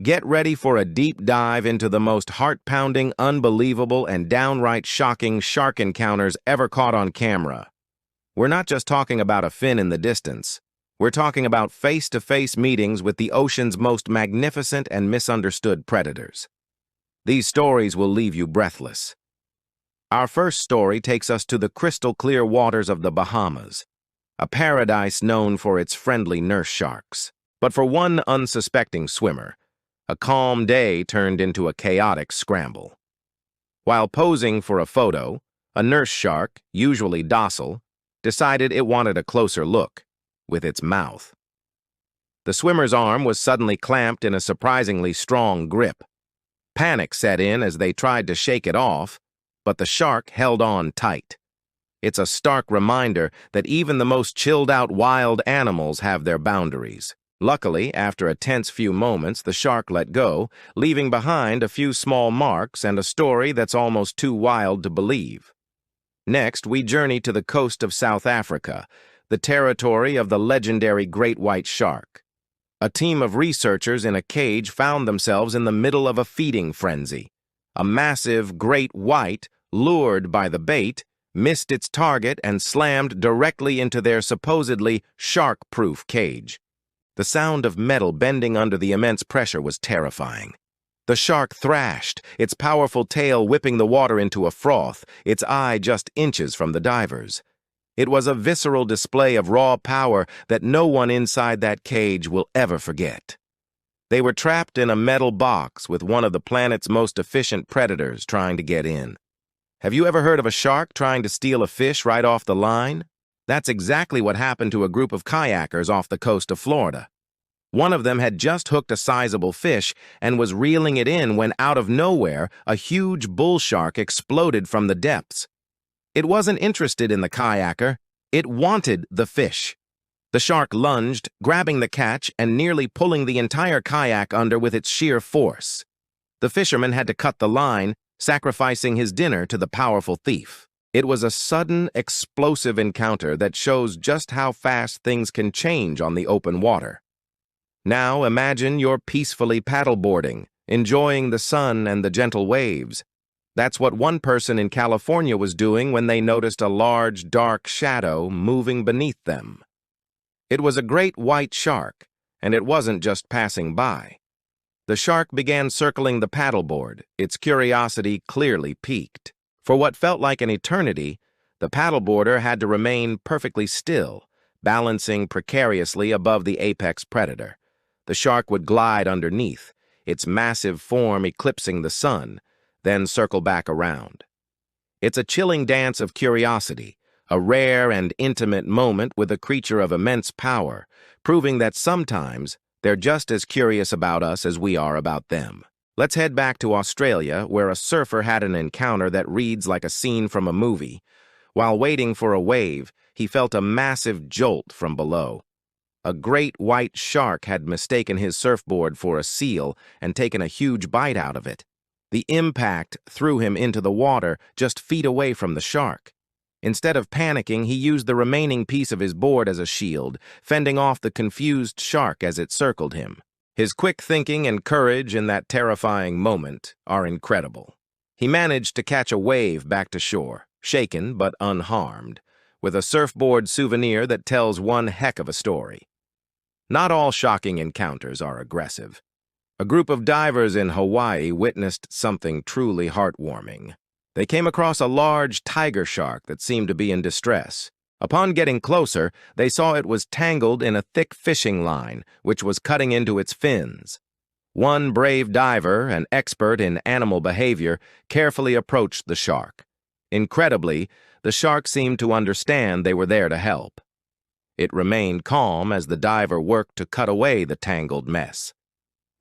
Get ready for a deep dive into the most heart-pounding, unbelievable, and downright shocking shark encounters ever caught on camera. We're not just talking about a fin in the distance. We're talking about face-to-face meetings with the ocean's most magnificent and misunderstood predators. These stories will leave you breathless. Our first story takes us to the crystal-clear waters of the Bahamas, a paradise known for its friendly nurse sharks. But for one unsuspecting swimmer, a calm day turned into a chaotic scramble. While posing for a photo, a nurse shark, usually docile, decided it wanted a closer look, with its mouth. The swimmer's arm was suddenly clamped in a surprisingly strong grip. Panic set in as they tried to shake it off, but the shark held on tight. It's a stark reminder that even the most chilled-out wild animals have their boundaries. Luckily, after a tense few moments, the shark let go, leaving behind a few small marks and a story that's almost too wild to believe. Next, we journey to the coast of South Africa, the territory of the legendary great white shark. A team of researchers in a cage found themselves in the middle of a feeding frenzy. A massive great white, lured by the bait, missed its target and slammed directly into their supposedly shark-proof cage. The sound of metal bending under the immense pressure was terrifying. The shark thrashed, its powerful tail whipping the water into a froth, its eye just inches from the divers. It was a visceral display of raw power that no one inside that cage will ever forget. They were trapped in a metal box with one of the planet's most efficient predators trying to get in. Have you ever heard of a shark trying to steal a fish right off the line? That's exactly what happened to a group of kayakers off the coast of Florida. One of them had just hooked a sizable fish and was reeling it in when out of nowhere, a huge bull shark exploded from the depths. It wasn't interested in the kayaker, it wanted the fish. The shark lunged, grabbing the catch and nearly pulling the entire kayak under with its sheer force. The fisherman had to cut the line, sacrificing his dinner to the powerful thief. It was a sudden, explosive encounter that shows just how fast things can change on the open water. Now imagine you're peacefully paddleboarding, enjoying the sun and the gentle waves. That's what one person in California was doing when they noticed a large, dark shadow moving beneath them. It was a great white shark, and it wasn't just passing by. The shark began circling the paddleboard, its curiosity clearly piqued. For what felt like an eternity, the paddleboarder had to remain perfectly still, balancing precariously above the apex predator. The shark would glide underneath, its massive form eclipsing the sun, then circle back around. It's a chilling dance of curiosity, a rare and intimate moment with a creature of immense power, proving that sometimes they're just as curious about us as we are about them. Let's head back to Australia, where a surfer had an encounter that reads like a scene from a movie. While waiting for a wave, he felt a massive jolt from below. A great white shark had mistaken his surfboard for a seal and taken a huge bite out of it. The impact threw him into the water just feet away from the shark. Instead of panicking, he used the remaining piece of his board as a shield, fending off the confused shark as it circled him. His quick thinking and courage in that terrifying moment are incredible. He managed to catch a wave back to shore, shaken but unharmed, with a surfboard souvenir that tells one heck of a story. Not all shocking encounters are aggressive. A group of divers in Hawaii witnessed something truly heartwarming. They came across a large tiger shark that seemed to be in distress. Upon getting closer, they saw it was tangled in a thick fishing line, which was cutting into its fins. One brave diver, an expert in animal behavior, carefully approached the shark. Incredibly, the shark seemed to understand they were there to help. It remained calm as the diver worked to cut away the tangled mess.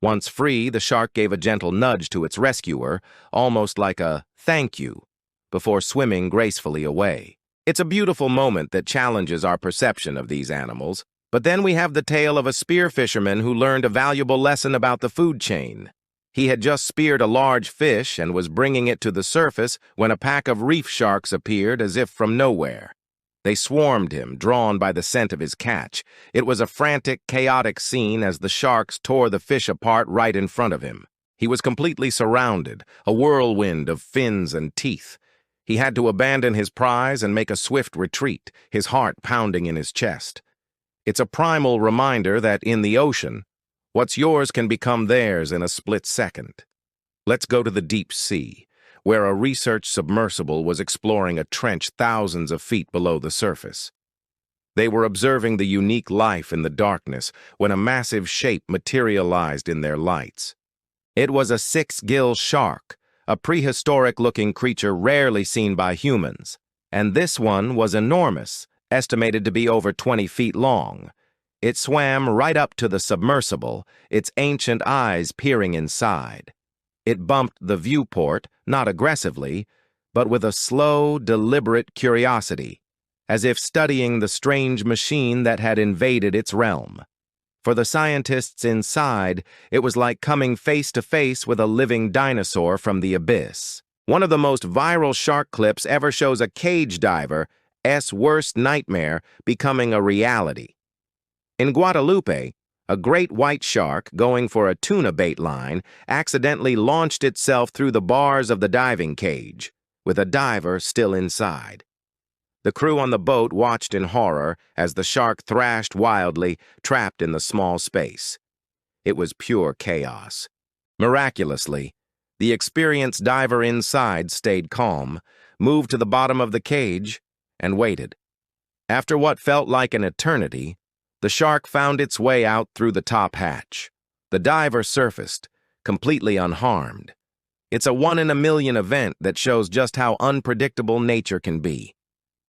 Once free, the shark gave a gentle nudge to its rescuer, almost like a thank you, before swimming gracefully away. It's a beautiful moment that challenges our perception of these animals, but then we have the tale of a spear fisherman who learned a valuable lesson about the food chain. He had just speared a large fish and was bringing it to the surface when a pack of reef sharks appeared as if from nowhere. They swarmed him, drawn by the scent of his catch. It was a frantic, chaotic scene as the sharks tore the fish apart right in front of him. He was completely surrounded, a whirlwind of fins and teeth. He had to abandon his prize and make a swift retreat, his heart pounding in his chest. It's a primal reminder that in the ocean, what's yours can become theirs in a split second. Let's go to the deep sea, where a research submersible was exploring a trench thousands of feet below the surface. They were observing the unique life in the darkness when a massive shape materialized in their lights. It was a six-gill shark, a prehistoric-looking creature rarely seen by humans, and this one was enormous, estimated to be over 20 feet long. It swam right up to the submersible, its ancient eyes peering inside. It bumped the viewport, not aggressively, but with a slow, deliberate curiosity, as if studying the strange machine that had invaded its realm. For the scientists inside, it was like coming face to face with a living dinosaur from the abyss. One of the most viral shark clips ever shows a cage diver's worst nightmare becoming a reality. In Guadalupe, a great white shark going for a tuna bait line accidentally launched itself through the bars of the diving cage, with a diver still inside. The crew on the boat watched in horror as the shark thrashed wildly, trapped in the small space. It was pure chaos. Miraculously, the experienced diver inside stayed calm, moved to the bottom of the cage, and waited. After what felt like an eternity, the shark found its way out through the top hatch. The diver surfaced, completely unharmed. It's a one-in-a-million event that shows just how unpredictable nature can be.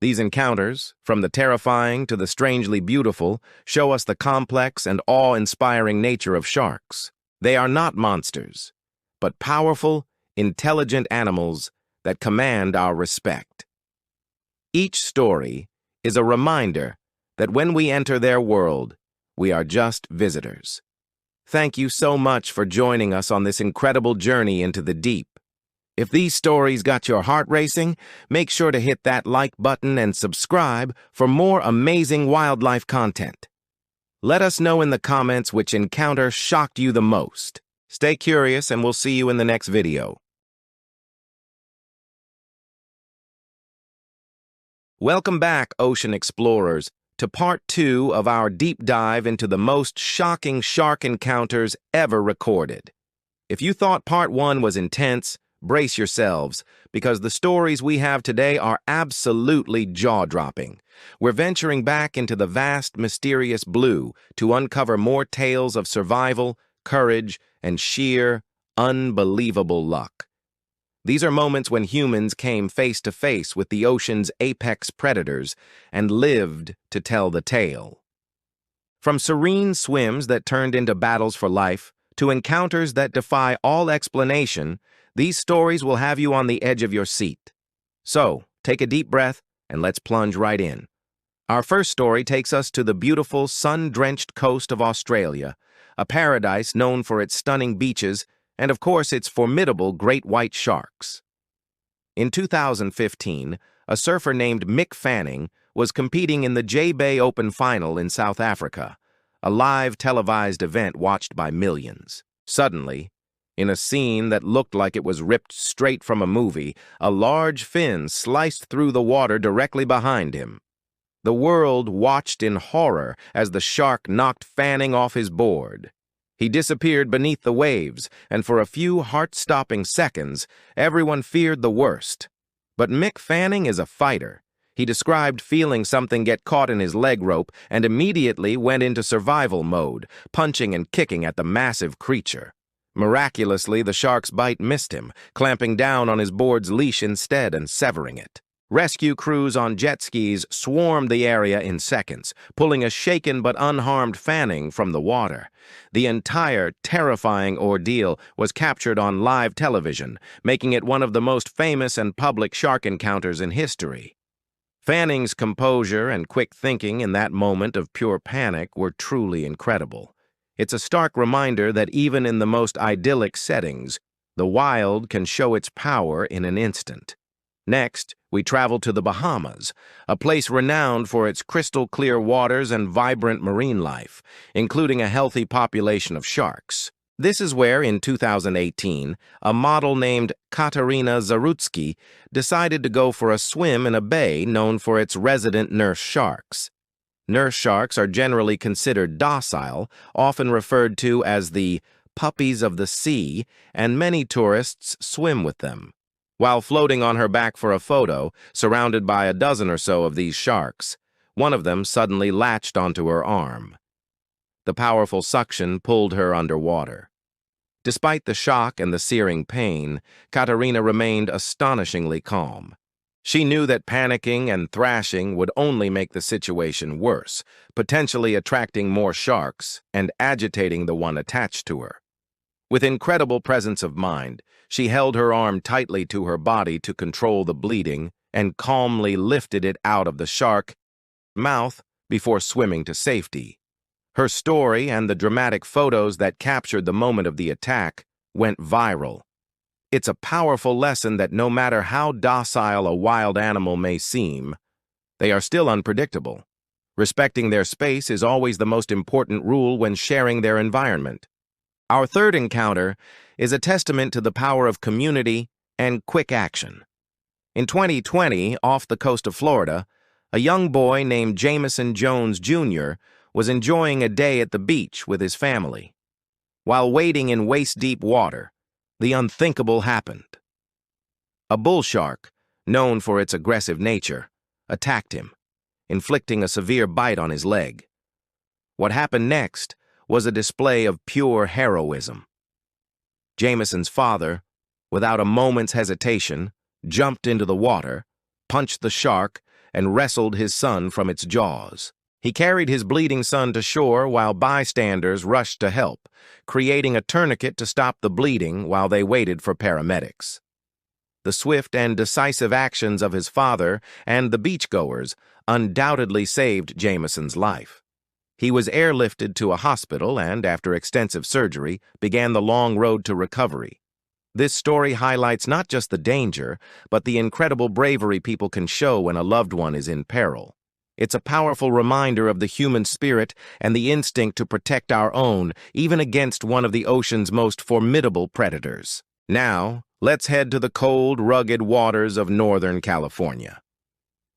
These encounters, from the terrifying to the strangely beautiful, show us the complex and awe-inspiring nature of sharks. They are not monsters, but powerful, intelligent animals that command our respect. Each story is a reminder that when we enter their world, we are just visitors. Thank you so much for joining us on this incredible journey into the deep. If these stories got your heart racing, make sure to hit that like button and subscribe for more amazing wildlife content. Let us know in the comments which encounter shocked you the most. Stay curious and we'll see you in the next video. Welcome back, ocean explorers, to part 2 of our deep dive into the most shocking shark encounters ever recorded. If you thought part 1 was intense, brace yourselves, because the stories we have today are absolutely jaw-dropping. We're venturing back into the vast, mysterious blue to uncover more tales of survival, courage, and sheer, unbelievable luck. These are moments when humans came face to face with the ocean's apex predators and lived to tell the tale. From serene swims that turned into battles for life, to encounters that defy all explanation, these stories will have you on the edge of your seat. So, take a deep breath and let's plunge right in. Our first story takes us to the beautiful, sun-drenched coast of Australia, a paradise known for its stunning beaches and, of course, its formidable great white sharks. In 2015, a surfer named Mick Fanning was competing in the J-Bay Open Final in South Africa, a live televised event watched by millions. Suddenly, in a scene that looked like it was ripped straight from a movie, a large fin sliced through the water directly behind him. The world watched in horror as the shark knocked Fanning off his board. He disappeared beneath the waves, and for a few heart-stopping seconds, everyone feared the worst. But Mick Fanning is a fighter. He described feeling something get caught in his leg rope and immediately went into survival mode, punching and kicking at the massive creature. Miraculously, the shark's bite missed him, clamping down on his board's leash instead and severing it. Rescue crews on jet skis swarmed the area in seconds, pulling a shaken but unharmed Fanning from the water. The entire terrifying ordeal was captured on live television, making it one of the most famous and public shark encounters in history. Fanning's composure and quick thinking in that moment of pure panic were truly incredible. It's a stark reminder that even in the most idyllic settings, the wild can show its power in an instant. Next, we travel to the Bahamas, a place renowned for its crystal-clear waters and vibrant marine life, including a healthy population of sharks. This is where, in 2018, a model named Katarina Zarutsky decided to go for a swim in a bay known for its resident nurse sharks. Nurse sharks are generally considered docile, often referred to as the puppies of the sea, and many tourists swim with them. While floating on her back for a photo, surrounded by a dozen or so of these sharks, one of them suddenly latched onto her arm. The powerful suction pulled her underwater. Despite the shock and the searing pain, Katarina remained astonishingly calm. She knew that panicking and thrashing would only make the situation worse, potentially attracting more sharks and agitating the one attached to her. With incredible presence of mind, she held her arm tightly to her body to control the bleeding and calmly lifted it out of the shark's mouth before swimming to safety. Her story and the dramatic photos that captured the moment of the attack went viral. It's a powerful lesson that no matter how docile a wild animal may seem, they are still unpredictable. Respecting their space is always the most important rule when sharing their environment. Our third encounter is a testament to the power of community and quick action. In 2020, off the coast of Florida, a young boy named Jamison Jones Jr. was enjoying a day at the beach with his family. While wading in waist-deep water, the unthinkable happened. A bull shark, known for its aggressive nature, attacked him, inflicting a severe bite on his leg. What happened next was a display of pure heroism. Jamison's father, without a moment's hesitation, jumped into the water, punched the shark, and wrestled his son from its jaws. He carried his bleeding son to shore while bystanders rushed to help, creating a tourniquet to stop the bleeding while they waited for paramedics. The swift and decisive actions of his father and the beachgoers undoubtedly saved Jamison's life. He was airlifted to a hospital and, after extensive surgery, began the long road to recovery. This story highlights not just the danger, but the incredible bravery people can show when a loved one is in peril. It's a powerful reminder of the human spirit and the instinct to protect our own, even against one of the ocean's most formidable predators. Now, let's head to the cold, rugged waters of Northern California.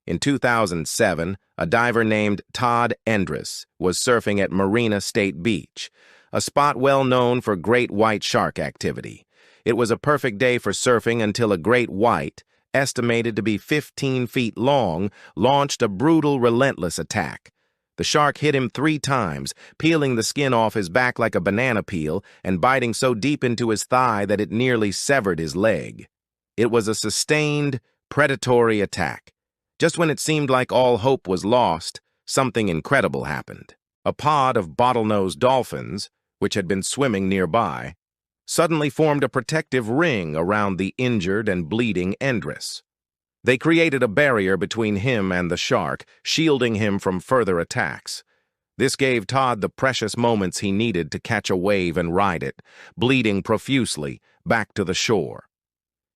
In 2007, a diver named Todd Endress was surfing at Marina State Beach, a spot well known for great white shark activity. It was a perfect day for surfing until a great white, estimated to be 15 feet long, launched a brutal, relentless attack. The shark hit him 3 times, peeling the skin off his back like a banana peel and biting so deep into his thigh that it nearly severed his leg. It was a sustained, predatory attack. Just when it seemed like all hope was lost, something incredible happened. A pod of bottlenose dolphins, which had been swimming nearby, suddenly formed a protective ring around the injured and bleeding Endress. They created a barrier between him and the shark, shielding him from further attacks. This gave Todd the precious moments he needed to catch a wave and ride it, bleeding profusely, back to the shore.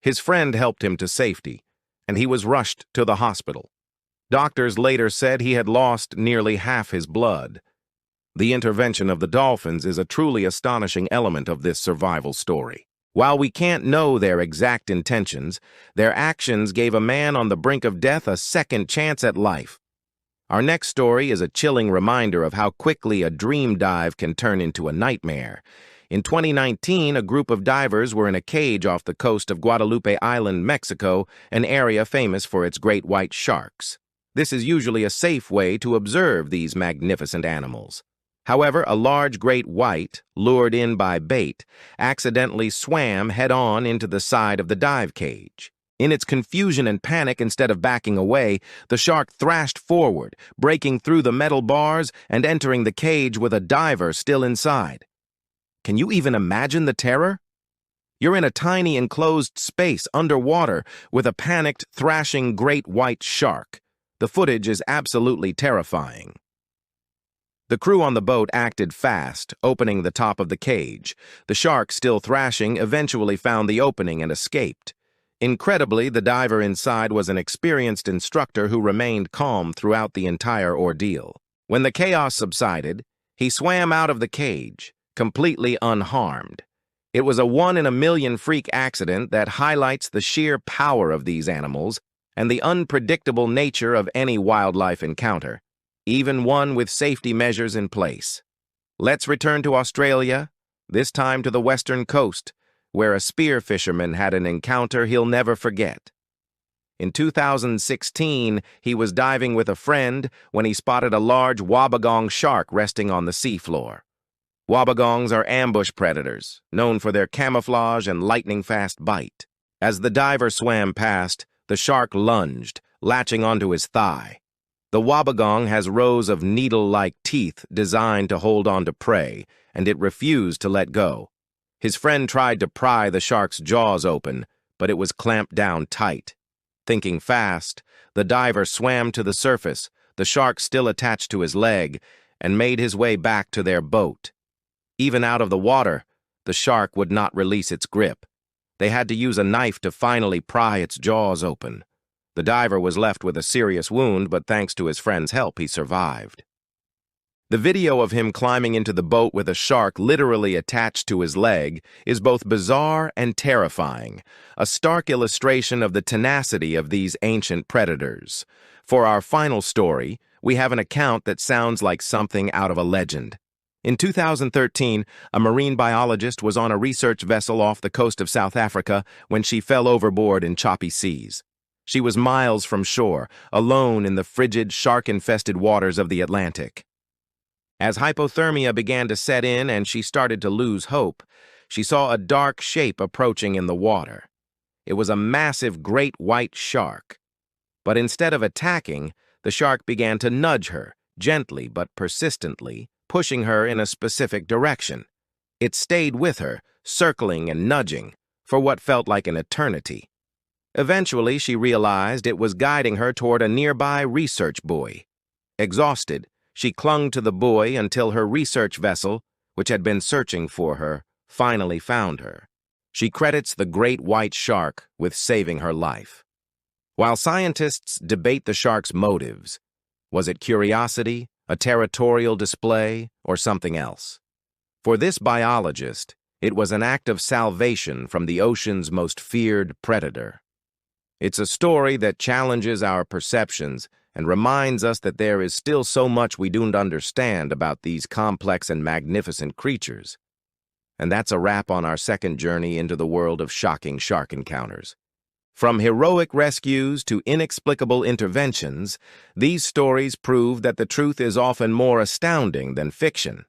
His friend helped him to safety, and he was rushed to the hospital. Doctors later said he had lost nearly half his blood. The intervention of the dolphins is a truly astonishing element of this survival story. While we can't know their exact intentions, their actions gave a man on the brink of death a second chance at life. Our next story is a chilling reminder of how quickly a dream dive can turn into a nightmare. In 2019, a group of divers were in a cage off the coast of Guadalupe Island, Mexico, an area famous for its great white sharks. This is usually a safe way to observe these magnificent animals. However, a large great white, lured in by bait, accidentally swam head-on into the side of the dive cage. In its confusion and panic, instead of backing away, the shark thrashed forward, breaking through the metal bars and entering the cage with a diver still inside. Can you even imagine the terror? You're in a tiny enclosed space underwater with a panicked, thrashing great white shark. The footage is absolutely terrifying. The crew on the boat acted fast, opening the top of the cage. The shark, still thrashing, eventually found the opening and escaped. Incredibly, the diver inside was an experienced instructor who remained calm throughout the entire ordeal. When the chaos subsided, he swam out of the cage, completely unharmed. It was a one-in-a-million freak accident that highlights the sheer power of these animals and the unpredictable nature of any wildlife encounter, even one with safety measures in place. Let's return to Australia, this time to the western coast, where a spear fisherman had an encounter he'll never forget. In 2016, he was diving with a friend when he spotted a large wobbegong shark resting on the seafloor. Wobbegongs are ambush predators, known for their camouflage and lightning-fast bite. As the diver swam past, the shark lunged, latching onto his thigh. The wobbegong has rows of needle-like teeth designed to hold onto prey, and it refused to let go. His friend tried to pry the shark's jaws open, but it was clamped down tight. Thinking fast, the diver swam to the surface, the shark still attached to his leg, and made his way back to their boat. Even out of the water, the shark would not release its grip. They had to use a knife to finally pry its jaws open. The diver was left with a serious wound, but thanks to his friend's help, he survived. The video of him climbing into the boat with a shark literally attached to his leg is both bizarre and terrifying, a stark illustration of the tenacity of these ancient predators. For our final story, we have an account that sounds like something out of a legend. In 2013, a marine biologist was on a research vessel off the coast of South Africa when she fell overboard in choppy seas. She was miles from shore, alone in the frigid, shark-infested waters of the Atlantic. As hypothermia began to set in and she started to lose hope, she saw a dark shape approaching in the water. It was a massive great white shark. But instead of attacking, the shark began to nudge her, gently but persistently, pushing her in a specific direction. It stayed with her, circling and nudging, for what felt like an eternity. Eventually, she realized it was guiding her toward a nearby research buoy. Exhausted, she clung to the buoy until her research vessel, which had been searching for her, finally found her. She credits the great white shark with saving her life. While scientists debate the shark's motives, was it curiosity, a territorial display, or something else? For this biologist, it was an act of salvation from the ocean's most feared predator. It's a story that challenges our perceptions and reminds us that there is still so much we don't understand about these complex and magnificent creatures. And that's a wrap on our second journey into the world of shocking shark encounters. From heroic rescues to inexplicable interventions, these stories prove that the truth is often more astounding than fiction.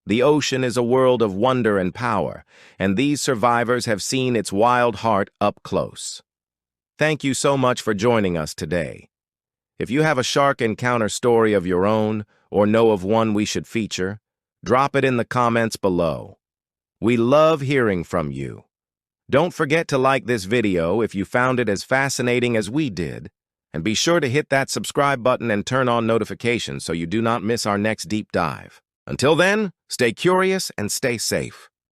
The ocean is a world of wonder and power, and these survivors have seen its wild heart up close. Thank you so much for joining us today. If you have a shark encounter story of your own or know of one we should feature, drop it in the comments below. We love hearing from you. Don't forget to like this video if you found it as fascinating as we did, and be sure to hit that subscribe button and turn on notifications so you do not miss our next deep dive. Until then, stay curious and stay safe.